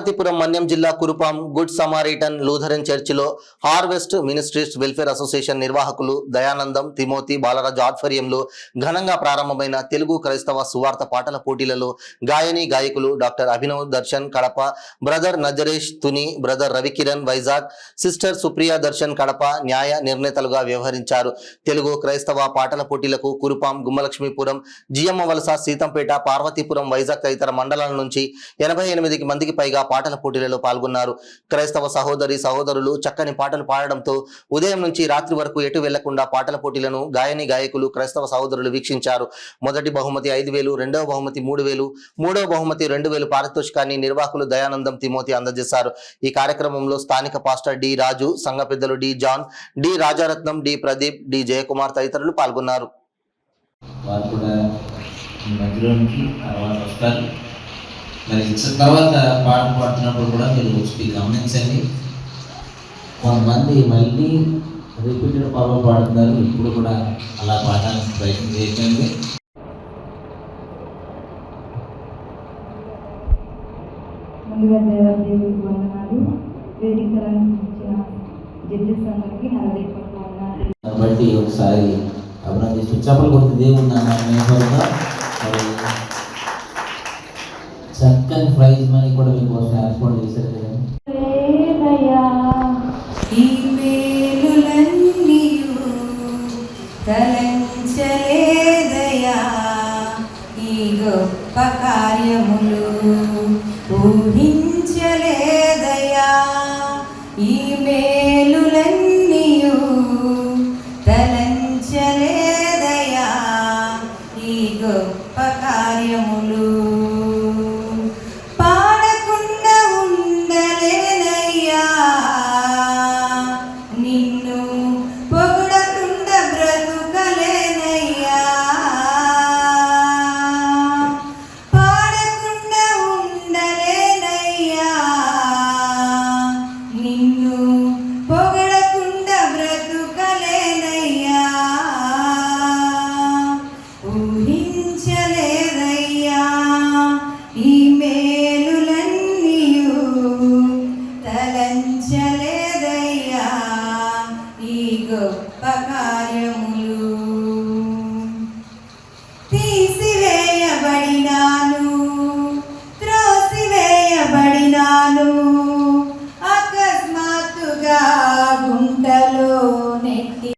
పార్వతీపురం మన్యం జిల్లా Kurupam good Samaritan Lutheran చర్చిలో harvest ministries welfare association నిర్వాహకులు దయానందం తిమోతి బాలరాజు ఆధ్వర్యంలో ఘనంగా ప్రారంభమైన తెలుగు క్రైస్తవ సువార్త పాటల పోటీలలో గాయని గాయకులు doctor Abhinav Darshan Kadapa, brother Nazaresh Tuni, brother Ravikiran Vizag, sister Supriya Darshan Kadapa న్యాయ నిర్ణేతలుగా వ్యవహరించారు. తెలుగు క్రైస్తవ పాటల పోటీలకు కురుపాం, గుమ్మలక్ష్మీపురం, జియమ్మ వలస, సీతంపేట, పార్వతీపురం, వైజాగ్ తదితర మండలాల నుంచి 88 మందికి పైగా పాటల పోటీలలో పాల్గొన్నారు. క్రైస్తవ సహోదరి సహోదరులు చక్కని పాటలు పాడడంతో ఉదయం నుంచి రాత్రి వరకు ఎటు వెళ్లకుండా పాటల పోటీలను గాయని గాయకులు క్రైస్తవ సహోదరులు వీక్షించారు. మొదటి బహుమతి 5,000, రెండవ బహుమతి 3,000, మూడవ బహుమతి 2,000 పారితోషికాన్ని నిర్వాహకులు దయానందం తిమోతి అందజేశారు. ఈ కార్యక్రమంలో స్థానిక పాస్టర్ డి రాజు, సంఘ పెద్దలు D John, D Rajaratnam, D Pradeep, D Jayakumar తదితరులు పాల్గొన్నారు. మరి తర్వాత పాట పాడుతున్నప్పుడు కూడా మీరు గమనించండి, కొంతమంది మళ్ళీ రిపీటెడ్ పాటలు పాడుతున్నారు. ఇప్పుడు కూడా అలా పాడడానికి ప్రయత్నం చేయకండి. ముందుగా దేవదేవుడికి వందనాలు. వేదికలను ఇచ్చిన జడ్జెస్ అందరికీ నా హృదయపూర్వక వందనాలు. కాబట్టి ఒకసారి అభినందిస్తూ చెప్పలు కొడుతూ దేవుడు చక్కని ప్రైజ్ మనీ కూడా మీకోసం ఏర్పాటు చేశారు కదండి. ఈ మేలులన్నీయు తలంచలేదయా, ఈ గొప్ప కార్యములు ఊహించలేదయా, ఈ మేలులన్నీయు తలంచలేదయా, ఈ గొప్ప కార్యములు గొప్ప కార్యములు తీసివేయబడినాను, త్రోసివేయబడినాను, అకస్మాత్తుగా గుంటలో నెట్టి